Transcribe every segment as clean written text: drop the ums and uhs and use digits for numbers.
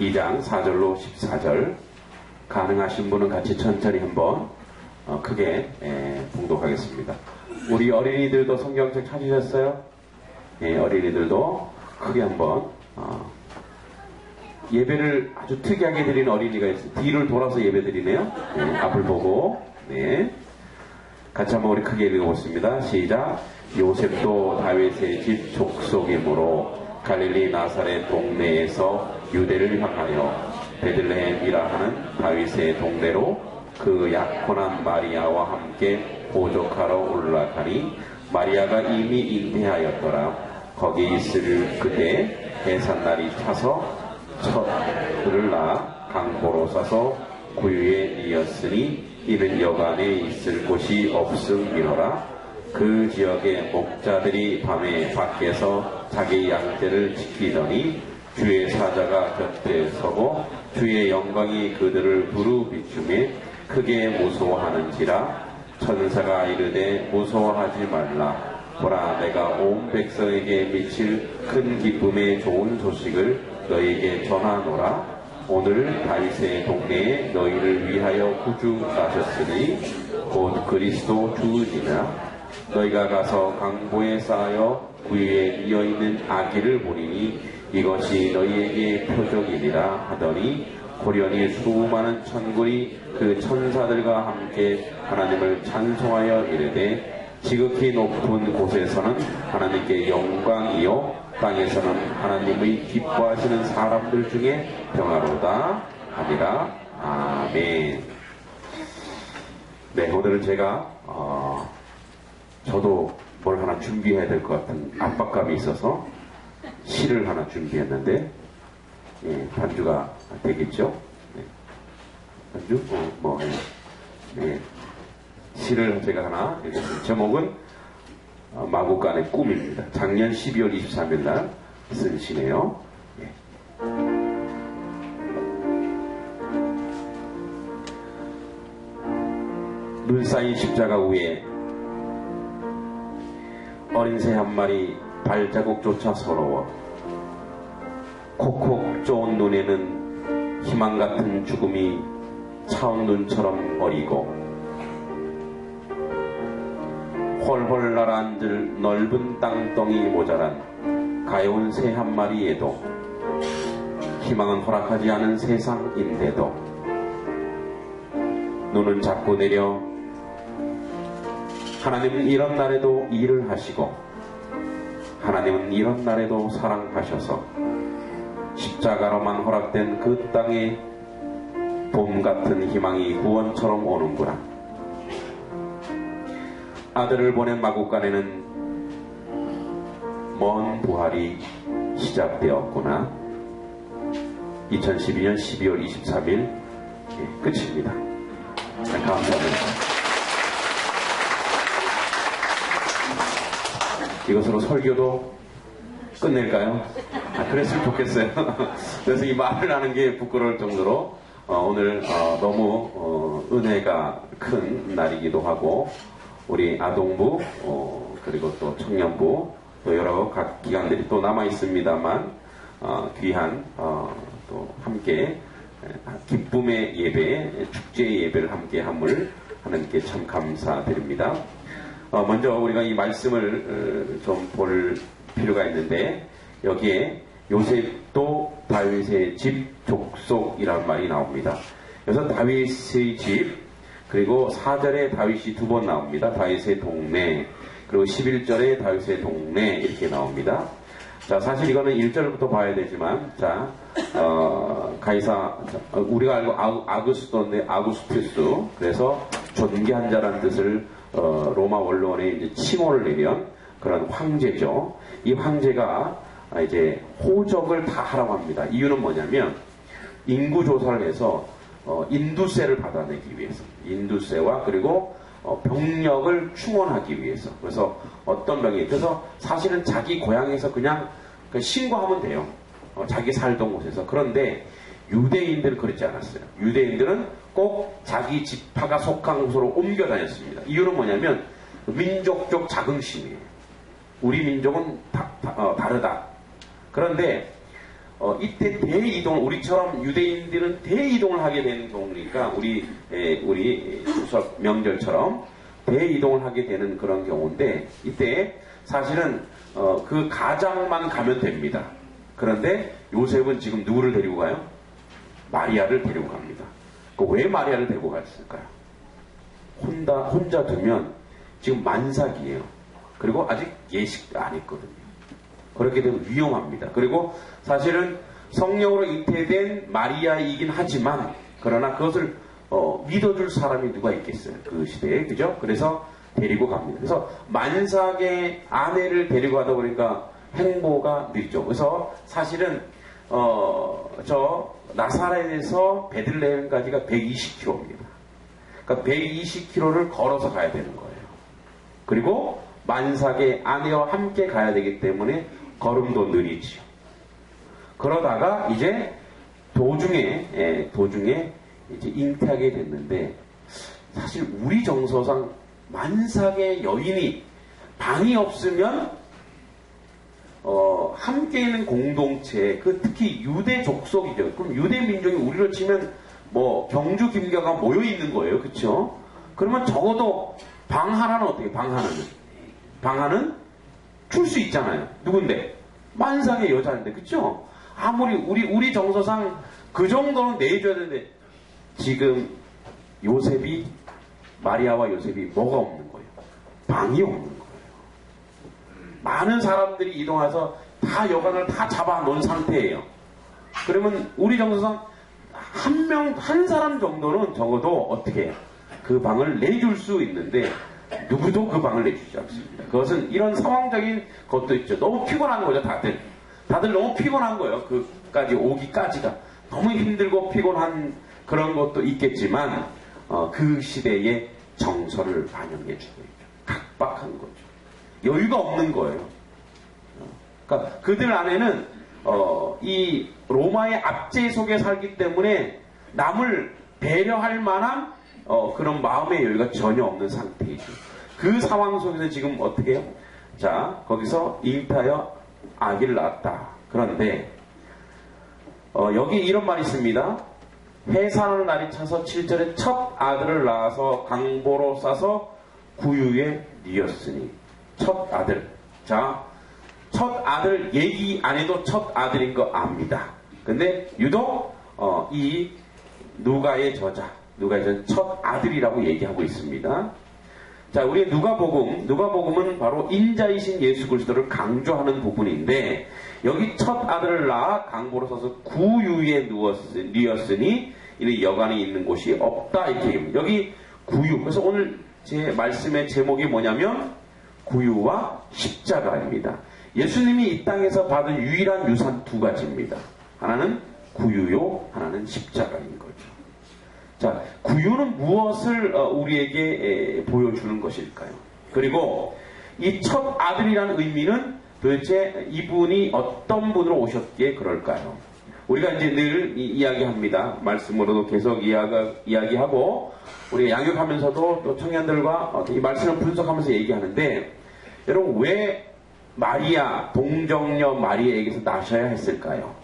2장 4절로 14절 가능하신 분은 같이 천천히 한번 크게 봉독하겠습니다. 우리 어린이들도 성경책 찾으셨어요? 예, 어린이들도 크게 한번 예배를 아주 특이하게 드리는 어린이가 있어요. 뒤를 돌아서 예배 드리네요. 네, 앞을 보고 네. 같이 한번 우리 크게 읽어보겠습니다. 시작. 요셉도 다윗의 집 족속이므로 갈릴리 나사렛 동네에서 유대를 향하여 베들레헴이라 하는 다윗의 동네로 그 약혼한 마리아와 함께 보족하러 올라가니 마리아가 이미 잉태하였더라. 거기 있을 그때 해산날이 차서 첫을 낳아 강보로 싸서 구유에 이었으니 이는 여간에 있을 곳이 없음이로라. 그 지역의 목자들이 밤에 밖에서 자기 양떼를 지키더니 주의 사자가 곁에 서고 주의 영광이 그들을 두루 비추매 크게 무서워하는지라. 천사가 이르되 무서워하지 말라. 보라, 내가 온 백성에게 미칠 큰 기쁨의 좋은 소식을 너희에게 전하노라. 오늘 다윗의 동네에 너희를 위하여 구주 나셨으니 곧 그리스도 주니라. 너희가 가서 강보에 쌓여 구유에 이어있는 아기를 보리니 이것이 너희에게 표적이니라 하더니 고련히 수많은 천군이 그 천사들과 함께 하나님을 찬송하여 이르되 지극히 높은 곳에서는 하나님께 영광이요 땅에서는 하나님의 기뻐하시는 사람들 중에 평화로다 하니라. 아멘. 네, 오늘은 제가 저도 뭘 하나 준비해야 될 것 같은 압박감이 있어서 시를 하나 준비했는데 예, 반주가 되겠죠? 네. 반주? 예. 시를 제가 하나 읽겠습니다. 제목은 마구간의 꿈입니다. 작년 12월 23일 날 쓴 시네요. 예. 눈 쌓인 십자가 위에 어린 새 한 마리 발자국조차 서러워 콕콕 쪼은 눈에는 희망 같은 죽음이 차온 눈처럼 어리고 홀홀 날아앉을 넓은 땅덩이 모자란 가여운 새 한 마리에도 희망은 허락하지 않은 세상인데도 눈은 자꾸 내려 하나님은 이런 날에도 일을 하시고 하나님은 이런 날에도 사랑하셔서 십자가로만 허락된 그 땅에 봄 같은 희망이 구원처럼 오는구나. 아들을 보낸 마구간에는 먼 부활이 시작되었구나. 2012년 12월 23일 끝입니다. 감사합니다. 이것으로 설교도 끝낼까요? 그랬으면 좋겠어요. 그래서 이 말을 하는 게 부끄러울 정도로 오늘 너무 은혜가 큰 날이기도 하고 우리 아동부 그리고 또 청년부 또 여러 각 기관들이 또 남아 있습니다만 귀한 또 함께 기쁨의 예배, 축제의 예배를 함께 함을 하나님께 참 감사드립니다. 먼저 우리가 이 말씀을 좀 볼 필요가 있는데 여기에 요셉도 다윗의 집 족속이라는 말이 나옵니다. 그래서 다윗의 집 그리고 4절에 다윗이 두 번 나옵니다. 다윗의 동네 그리고 11절에 다윗의 동네 이렇게 나옵니다. 자, 사실 이거는 1절부터 봐야 되지만 자, 가이사 우리가 알고 아구스토인데 아구스투스 그래서 존귀한 자라는 뜻을 로마 원로원에 이제 칭호를 내면 그런 황제죠. 이 황제가 이제 호적을 다 하라고 합니다. 이유는 뭐냐면 인구 조사를 해서 인두세를 받아내기 위해서 인두세와 그리고 병력을 충원하기 위해서 그래서 어떤 병이 그래서 사실은 자기 고향에서 그냥 신고하면 돼요. 자기 살던 곳에서. 그런데 유대인들은 그렇지 않았어요. 유대인들은 꼭 자기 지파가 속한 곳으로 옮겨 다녔습니다. 이유는 뭐냐면 민족적 자긍심이에요. 우리 민족은 다르다. 그런데 이때 대이동, 우리처럼 유대인들은 대이동을 하게 되는 경우니까, 우리 추석 명절처럼 대이동을 하게 되는 그런 경우인데, 이때 사실은, 그 가장만 가면 됩니다. 그런데 요셉은 지금 누구를 데리고 가요? 마리아를 데리고 갑니다. 왜 마리아를 데리고 갔을까요? 혼자 두면 지금 만삭이에요. 그리고 아직 예식도 안 했거든요. 그렇게 되면 위험합니다. 그리고 사실은 성령으로 잉태된 마리아이긴 하지만, 그러나 그것을 믿어줄 사람이 누가 있겠어요? 그 시대에. 그죠? 그래서 데리고 갑니다. 그래서 만삭의 아내를 데리고 가다 보니까 행보가 늦죠. 그래서 사실은 저 나사렛에서 베들레헴까지가 120km입니다. 그러니까 120km를 걸어서 가야 되는 거예요. 그리고 만삭의 아내와 함께 가야 되기 때문에 걸음도 느리지요. 그러다가 이제 도중에 이제 잉태하게 됐는데, 사실 우리 정서상 만삭의 여인이 방이 없으면 함께 있는 공동체, 특히 유대 족속이죠. 그럼 유대 민족이 우리로 치면 뭐 경주 김가가 모여 있는 거예요, 그렇죠? 그러면 적어도 방 하나는 어떻게? 방 하나는 줄 수 있잖아요. 누군데? 만삭의 여자인데, 그렇죠? 아무리 우리 정서상 그 정도는 내줘야 되는데, 지금 마리아와 요셉이 뭐가 없는 거예요? 방이 없는 거예요. 많은 사람들이 이동해서 다 여관을 다 잡아 놓은 상태예요. 그러면 우리 정서상 한 사람 정도는 적어도 어떻게 해요? 그 방을 내줄 수 있는데, 누구도 그 방을 내주지 않습니다. 그것은 이런 상황적인 것도 있죠. 너무 피곤한 거죠, 다들 너무 피곤한 거예요. 그까지 오기까지가 너무 힘들고 피곤한 그런 것도 있겠지만, 그 시대의 정서를 반영해 주고 있죠. 각박한 거죠. 여유가 없는 거예요. 그러니까 그들 안에는 이 로마의 압제 속에 살기 때문에 남을 배려할 만한 그런 마음의 여유가 전혀 없는 상태이죠. 그 상황 속에서 지금 어떻게 해요? 자, 거기서 잉태하여 아기를 낳았다. 그런데 여기 이런 말이 있습니다. 해산하는 날이 차서 7절에 첫 아들을 낳아서 강보로 싸서 구유에 뉘었으니. 첫 아들. 자, 첫 아들 얘기 안 해도 첫 아들인 거 압니다. 근데 유독 이 누가의 저자는 첫 아들이라고 얘기하고 있습니다. 자, 우리 누가복음은 바로 인자이신 예수 그리스도를 강조하는 부분인데, 여기 첫 아들을 낳아 강보로 서서 구유에 뉘었으니 이는 여관이 있는 곳이 없다, 이렇게 얘기합니다. 여기 구유. 그래서 오늘 제 말씀의 제목이 뭐냐면 구유와 십자가입니다. 예수님이 이 땅에서 받은 유일한 유산 두 가지입니다. 하나는 구유요, 하나는 십자가인 거죠. 자, 구유는 무엇을 우리에게 보여주는 것일까요? 그리고 이 첫 아들이라는 의미는 도대체 이분이 어떤 분으로 오셨기에 그럴까요? 우리가 이제 늘 이야기합니다. 말씀으로도 계속 이야기하고, 우리가 양육하면서도 또 청년들과 이 말씀을 분석하면서 얘기하는데, 여러분, 왜 동정녀 마리아에게서 나셔야 했을까요?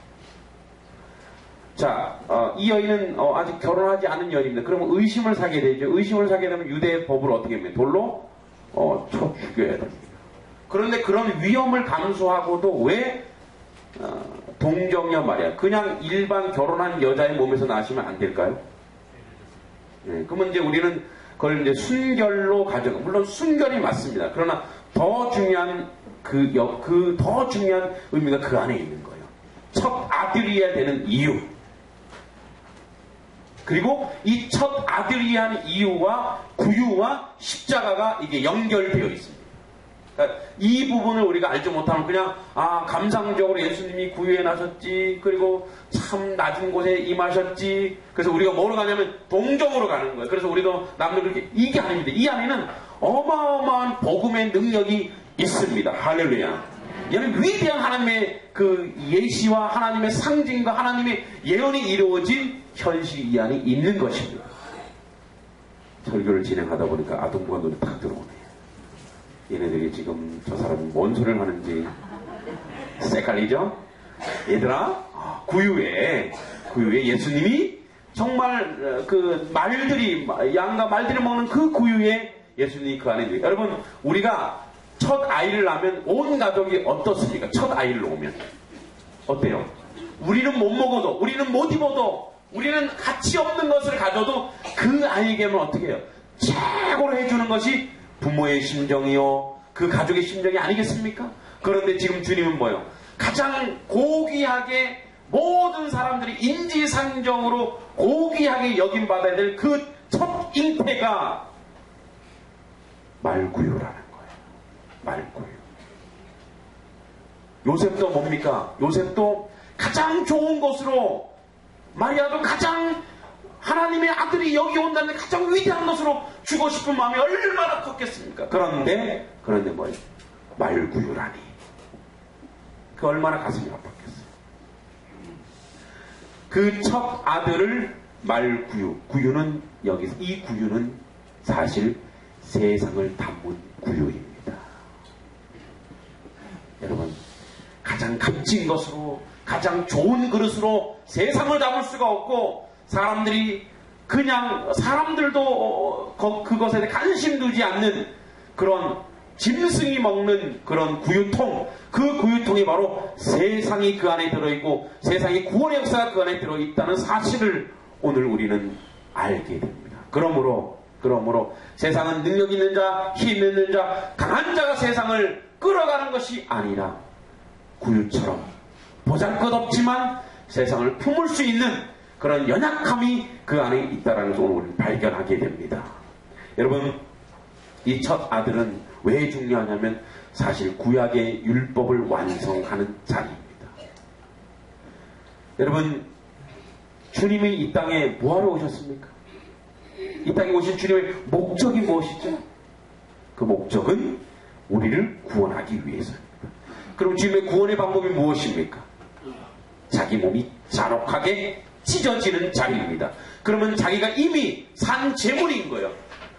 자, 이 여인은 아직 결혼하지 않은 여인입니다. 그러면 의심을 사게 되죠. 의심을 사게 되면 유대의 법을 어떻게 합니까? 돌로 쳐 죽여야 됩니다. 그런데 그런 위험을 감수하고도 왜 동정녀 마리아, 그냥 일반 결혼한 여자의 몸에서 나시면 안 될까요? 네, 그러면 이제 우리는 그걸 이제 순결로 가져가. 물론 순결이 맞습니다. 그러나 더 중요한 더 중요한 의미가 그 안에 있는 거예요. 첫 아들이어야 되는 이유. 그리고 이 첫 아들이어야 하는 이유와 구유와 십자가가 이게 연결되어 있습니다. 그러니까 이 부분을 우리가 알지 못하면 그냥 감상적으로 예수님이 구유에 나셨지, 그리고 참 낮은 곳에 임하셨지, 그래서 우리가 뭐로 가냐면 동정으로 가는 거예요. 그래서 우리도 남들 그렇게, 이게 아닙니다. 이 안에는 어마어마한 복음의 능력이 있습니다. 할렐루야. 얘는 위대한 하나님의 그 예시와 하나님의 상징과 하나님의 예언이 이루어진 현실이 이 안에 있는 것입니다. 설교를 진행하다 보니까 아동부가 눈에 탁 들어오네. 얘네들이 지금 저 사람이 뭔 소리를 하는지 헷갈리죠? 얘들아, 구유에 예수님이 정말 그 말들이, 양과 말들이 먹는 그 구유에 예수님이 그 안에 있는 거예요. 여러분, 우리가 첫 아이를 낳으면 온 가족이 어떻습니까? 첫 아이를 놓으면 어때요? 우리는 못 먹어도, 우리는 못 입어도, 우리는 가치 없는 것을 가져도 그 아이에게는 어떻게 해요? 최고로 해주는 것이 부모의 심정이요, 그 가족의 심정이 아니겠습니까? 그런데 지금 주님은 뭐예요? 가장 고귀하게 모든 사람들이 인지상정으로 고귀하게 여김받아야 될 그 첫 잉태가 말구유라는 거예요. 말구유. 요셉도 뭡니까? 요셉도 가장 좋은 것으로, 마리아도 가장 하나님의 아들이 여기 온다는 가장 위대한 것으로 주고 싶은 마음이 얼마나 컸겠습니까? 그런데 뭐예요? 말구유라니. 그 얼마나 가슴이 아팠겠어요. 그 첫 아들을 말구유, 구유는 여기서, 이 구유는 사실 세상을 담은 구유입니다. 여러분, 가장 값진 것으로, 가장 좋은 그릇으로 세상을 담을 수가 없고, 사람들이 그냥, 사람들도 그것에 대해 관심 두지 않는 그런 짐승이 먹는 그런 구유통, 그 구유통이 바로 세상이 그 안에 들어있고 세상의 구원의 역사가 그 안에 들어있다는 사실을 오늘 우리는 알게 됩니다. 그러므로 세상은 능력 있는 자, 힘 있는 자, 강한 자가 세상을 끌어가는 것이 아니라 구유처럼 보잘것없지만 세상을 품을 수 있는 그런 연약함이 그 안에 있다는 것을 오늘 우리는 발견하게 됩니다. 여러분, 이 첫 아들은 왜 중요하냐면 사실 구약의 율법을 완성하는 자리입니다. 여러분, 주님이 이 땅에 뭐하러 오셨습니까? 이 땅에 오신 주님의 목적이 무엇이죠? 그 목적은 우리를 구원하기 위해서입니다. 그럼 주님의 구원의 방법이 무엇입니까? 자기 몸이 잔혹하게 찢어지는 자리입니다. 그러면 자기가 이미 산 제물인 거예요.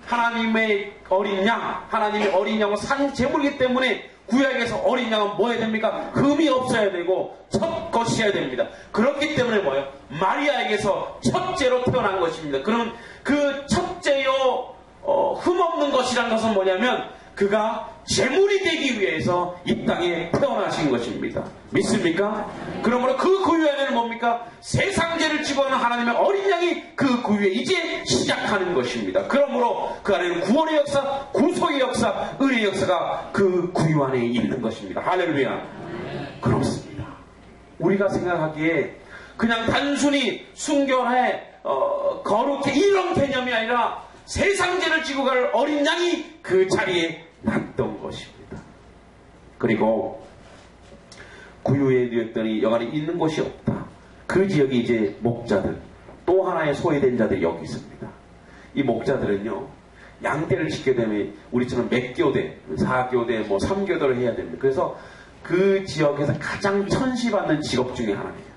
하나님의 어린 양, 하나님의 어린 양은 산 제물이기 때문에 구약에서 어린 양은 뭐 해야 됩니까? 흠이 없어야 되고 첫 것이어야 됩니다. 그렇기 때문에 뭐예요? 마리아에게서 첫째로 태어난 것입니다. 그러면 그 첫째요 흠 없는 것이란 것은 뭐냐면 그가 제물이 되기 위해서 이 땅에 태어나신 것입니다. 믿습니까? 그러므로 그 구유에는 뭡니까? 세상 죄를 지고 하는 하나님의 어린 양이 그 구유에 이제 시작하는 것입니다. 그러므로 그 안에는 구원의 역사, 구속의 역사, 은혜의 역사가 그 구유 안에 있는 것입니다. 할렐루야. 그렇습니다. 우리가 생각하기에 그냥 단순히 순결해, 거룩해 이런 개념이 아니라 세상 죄를 지고 갈 어린 양이 그 자리에 났던 것입니다. 그리고 구유에 누였더니 여간에 있는 곳이 없다. 그 지역에 이제 목자들, 또 하나의 소외된 자들이 여기 있습니다. 이 목자들은요, 양떼를 지게 되면 우리처럼 몇 교대, 4교대, 3교대를 해야 됩니다. 그래서 그 지역에서 가장 천시받는 직업 중에 하나예요.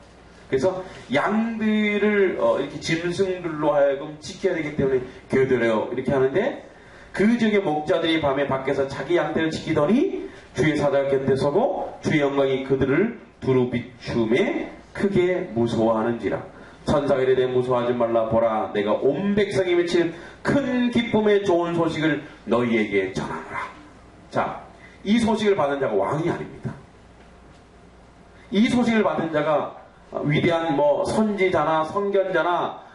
그래서 양들을 이렇게 짐승들로 하여금 지켜야 되기 때문에 교대로 이렇게 하는데, 그 지역의 목자들이 밤에 밖에서 자기 양떼를 지키더니 주의 사자가 곁에 서고 주의 영광이 그들을 두루 비춤에 크게 무서워하는지라. 천사가 이르되 무서워하지 말라. 보라, 내가 온 백성이 외칠 큰 기쁨의 좋은 소식을 너희에게 전하노라. 자, 이 소식을 받은 자가 왕이 아닙니다. 이 소식을 받은 자가 위대한 선지자나 선견자나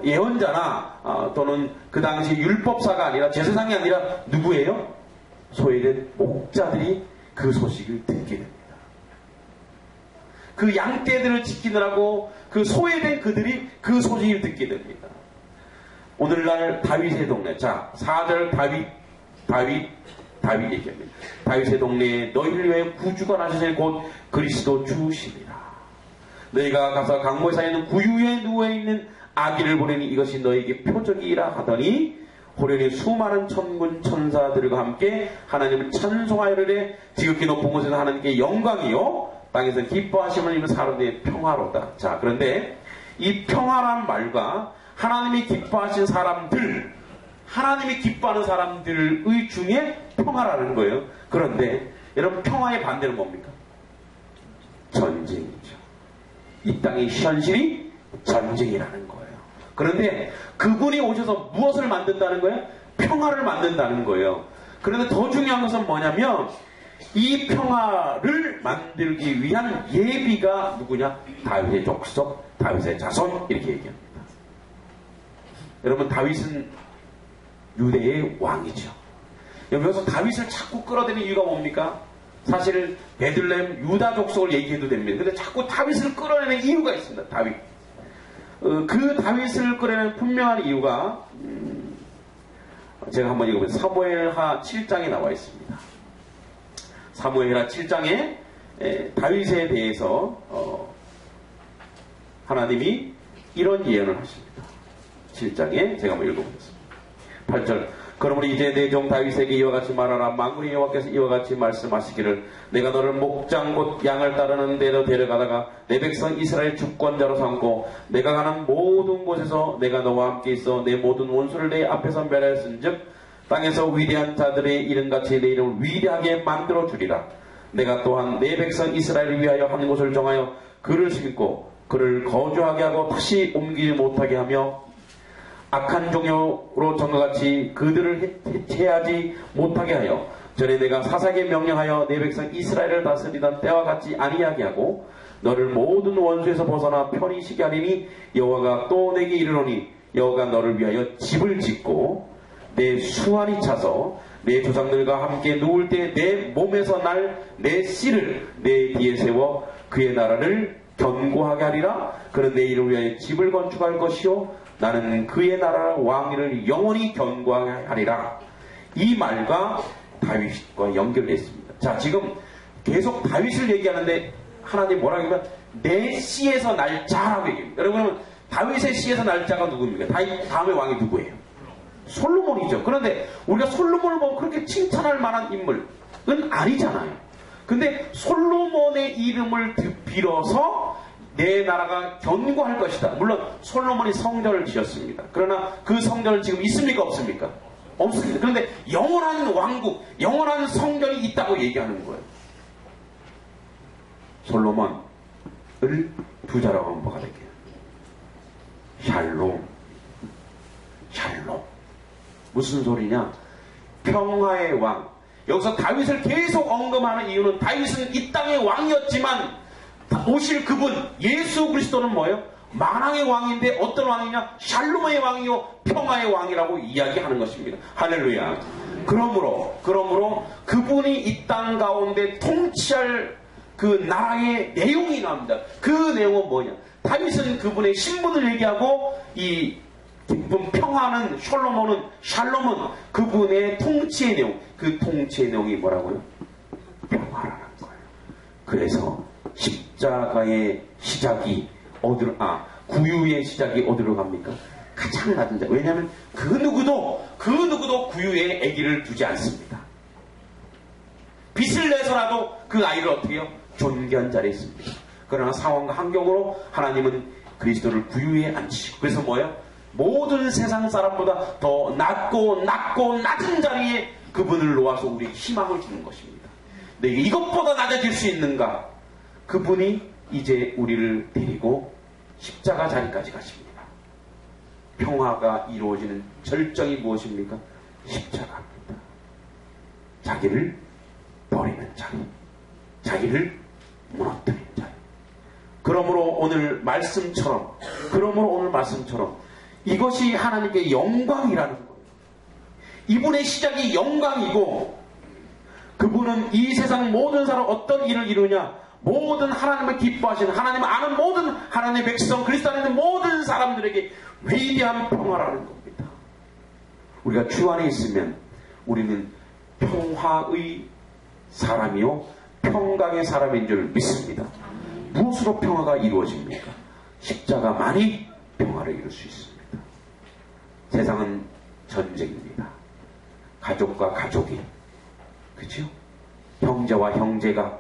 예언자나 또는 그 당시 율법사가 아니라 제사장이 아니라 누구예요? 소외된 목자들이 그 소식을 듣게 됩니다. 그 양떼들을 지키느라고 그 소외된 그들이 그 소식을 듣게 됩니다. 오늘날 다윗의 동네, 자 4절 다윗 얘기합니다. 다윗의 동네에 너희를 위해 구주가 나셔서 곧 그리스도 주시리라. 너희가 가서 강물 사이에 있는 구유에 누워있는 아기를 보내니 이것이 너에게 표적이라 하더니 호련히 수많은 천군 천사들과 함께 하나님을 찬송하여르되 지극히 높은 곳에서 하나님께 영광이요 땅에서 기뻐하심을 입은 사람들의 평화로다. 자, 그런데 이 평화란 말과 하나님이 기뻐하신 사람들, 하나님이 기뻐하는 사람들의 중에 평화라는 거예요. 그런데 여러분, 평화의 반대는 뭡니까? 전쟁이죠. 이 땅의 현실이 전쟁이라는 거예요. 그런데 그분이 오셔서 무엇을 만든다는 거예요? 평화를 만든다는 거예요. 그런데 더 중요한 것은 뭐냐면 이 평화를 만들기 위한 예비가 누구냐? 다윗의 족속, 다윗의 자손, 이렇게 얘기합니다. 여러분, 다윗은 유대의 왕이죠. 여기서 다윗을 자꾸 끌어들이는 이유가 뭡니까? 사실 베들레헴 유다 족속을 얘기해도 됩니다. 근데 자꾸 다윗을 끌어내는 이유가 있습니다. 다윗. 그 다윗을 끌어내는 분명한 이유가 제가 한번 읽어보세요. 사무엘하 7장에 나와 있습니다. 사무엘하 7장에 다윗에 대해서 하나님이 이런 예언을 하십니다. 7장에 제가 한번 읽어보겠습니다. 8절. 그러므로 이제 내 종 다윗에게 이와 같이 말하라. 만군의 여호와께서 이와 같이 말씀하시기를 내가 너를 목장 곧 양을 따르는 데로 데려가다가 내 백성 이스라엘 주권자로 삼고 내가 가는 모든 곳에서 내가 너와 함께 있어 내 모든 원수를 내 앞에서 멸하였은즉 땅에서 위대한 자들의 이름같이 내 이름을 위대하게 만들어 주리라. 내가 또한 내 백성 이스라엘을 위하여 한 곳을 정하여 그를 심고 그를 거주하게 하고 다시 옮기지 못하게 하며 악한 종교로 전과같이 그들을 해하지 못하게 하여 전에 내가 사사에게 명령하여 내 백성 이스라엘을 다스리던 때와 같이 아니하게 하고 너를 모든 원수에서 벗어나 편히 쉬게 하리니 여호와가 또 내게 이르노니 여호와가 너를 위하여 집을 짓고 내 수완이 차서 내 조상들과 함께 누울 때 내 몸에서 날 내 씨를 내 뒤에 세워 그의 나라를 견고하게 하리라. 그는 내 이름을 위하여 집을 건축할 것이요 나는 그의 나라 왕위를 영원히 견고하게 하리라. 이 말과 다윗과 연결됐습니다. 자, 지금 계속 다윗을 얘기하는데 하나님 뭐라고 하면 내 씨에서 날 자라고 얘기합니다. 여러분은 다윗의 씨에서 날 자가 누구입니까? 다음의 왕이 누구예요? 솔로몬이죠. 그런데 우리가 솔로몬을 보면 그렇게 칭찬할 만한 인물은 아니잖아요. 근데 솔로몬의 이름을 빌어서 내 나라가 견고할 것이다. 물론 솔로몬이 성전을 지었습니다. 그러나 그 성전은 지금 있습니까? 없습니까? 없습니다. 그런데 영원한 왕국, 영원한 성전이 있다고 얘기하는 거예요. 솔로몬을 부자라고 하면 뭐가 될게요? 샬롬. 샬롬. 무슨 소리냐? 평화의 왕. 여기서 다윗을 계속 언급하는 이유는 다윗은 이 땅의 왕이었지만 오실 그분 예수 그리스도는 뭐예요? 만왕의 왕인데 어떤 왕이냐? 샬롬의 왕이요 평화의 왕이라고 이야기하는 것입니다. 할렐루야. 그러므로 그분이 이 땅 가운데 통치할 그 나라의 내용이 나옵니다. 그 내용은 뭐냐? 다윗은 그분의 신분을 얘기하고 이 기쁜 평화는 샬롬은 그분의 통치의 내용, 그 통치의 내용이 뭐라고요? 평화라는 거예요. 그래서 십자가의 시작이 구유의 시작이 어디로 갑니까? 가장 낮은 자. 왜냐하면 그 누구도 구유에 아기를 두지 않습니다. 빚을 내서라도 그 아이를 어떻게 해요? 존귀한 자리에 있습니다. 그러나 상황과 환경으로 하나님은 그리스도를 구유에 앉히시고 그래서 뭐예요? 모든 세상 사람보다 더 낮고 낮은 자리에 그분을 놓아서 우리에게 희망을 주는 것입니다. 근데 이것보다 낮아질 수 있는가? 그분이 이제 우리를 데리고 십자가 자리까지 가십니다. 평화가 이루어지는 절정이 무엇입니까? 십자가입니다. 자기를 버리는 자리, 자기를 무너뜨리는 자리. 그러므로 오늘 말씀처럼 이것이 하나님께 영광이라는 거예요. 이분의 시작이 영광이고 그분은 이 세상 모든 사람 어떤 일을 이루냐? 모든 하나님을 기뻐하시는 하나님을 아는 모든 하나님의 백성 그리스도 안에 있는 모든 사람들에게 위대한 평화라는 겁니다. 우리가 주 안에 있으면 우리는 평화의 사람이요 평강의 사람인 줄 믿습니다. 무엇으로 평화가 이루어집니까? 십자가만이 평화를 이룰 수 있습니다. 세상은 전쟁입니다. 가족과 가족이, 그렇죠? 형제와 형제가,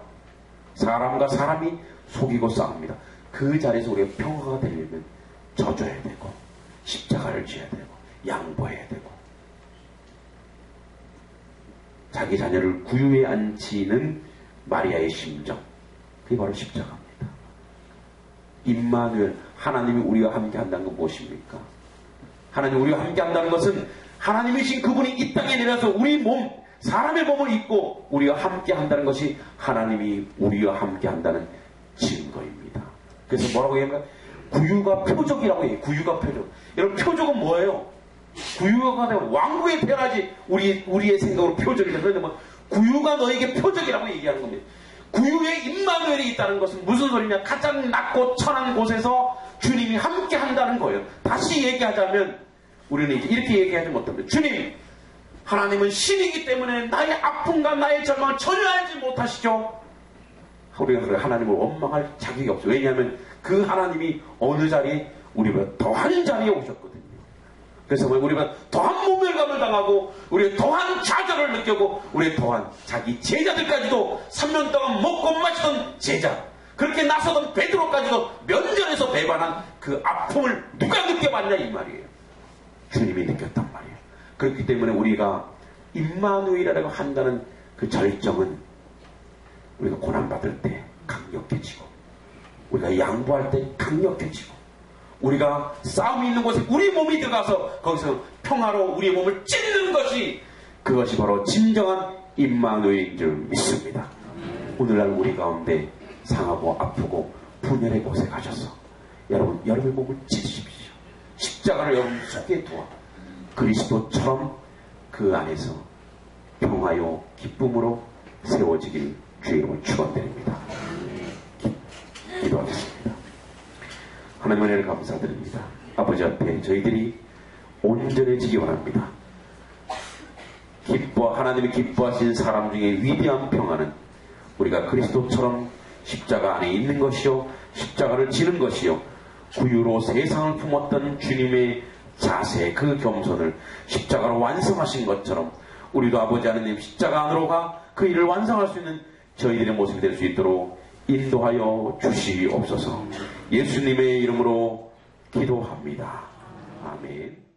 사람과 사람이 속이고 싸웁니다. 그 자리에서 우리가 평화가 되려면 져줘야 되고 십자가를 져야 되고 양보해야 되고 자기 자녀를 구유에 앉히는 마리아의 심정, 그게 바로 십자가입니다. 임마누엘, 하나님이 우리와 함께 한다는 건 무엇입니까? 하나님이 우리와 함께 한다는 것은 하나님이신 그분이 이 땅에 내려서 우리 몸, 사람의 몸을 입고 우리와 함께 한다는 것이 하나님이 우리와 함께 한다는 증거입니다. 그래서 뭐라고 얘기합니까? 구유가 표적이라고 해요. 구유가 표적. 여러분, 표적은 뭐예요? 구유가 되면 왕국에 태어나지 우리의 생각으로 표적이다. 그런데 뭐 구유가 너에게 표적이라고 얘기하는 겁니다. 구유에 임마누엘이 있다는 것은 무슨 소리냐? 가장 낮고 천한 곳에서 주님이 함께 한다는 거예요. 다시 얘기하자면 우리는 이제 이렇게 얘기하지 못합니다. 주님, 하나님은 신이기 때문에 나의 아픔과 나의 절망을 전혀 알지 못하시죠? 우리가 하나님을 원망할 자격이 없어요. 왜냐하면 그 하나님이 어느 자리에 우리보다 더한 자리에 오셨거든요. 그래서 우리가 더한 모멸감을 당하고 우리가 더한 좌절을 느끼고 우리가 더한 자기 제자들까지도 3년 동안 먹고 마시던 제자, 그렇게 나서던 베드로까지도 면전에서 배반한 그 아픔을 누가 느껴봤냐 이 말이에요. 주님이 느꼈단 말이에요. 그렇기 때문에 우리가 임마누엘이라고 한다는 그 절정은 우리가 고난받을 때 강력해지고, 우리가 양보할 때 강력해지고, 우리가 싸움이 있는 곳에 우리 몸이 들어가서 거기서 평화로 우리의 몸을 찢는 것이, 그것이 바로 진정한 임마누엘인 줄 믿습니다. 오늘날 우리 가운데 상하고 아프고 분열의 곳에 가셔서 여러분의 몸을 찢으십시오. 십자가를 여러분 속에 두어 그리스도처럼 그 안에서 평화요 기쁨으로 세워지길 주의 이름으로 축원드립니다. 기도하겠습니다. 하나님 은혜를 감사드립니다. 아버지 앞에 저희들이 온전해지기 원합니다. 하나님이 기뻐하신 사람 중에 위대한 평화는 우리가 그리스도처럼 십자가 안에 있는 것이요, 십자가를 지는 것이요, 구유로 세상을 품었던 주님의 자세, 그 겸손을 십자가로 완성하신 것처럼 우리도 아버지 하나님 십자가 안으로 가 그 일을 완성할 수 있는 저희들의 모습이 될 수 있도록 인도하여 주시옵소서. 예수님의 이름으로 기도합니다. 아멘.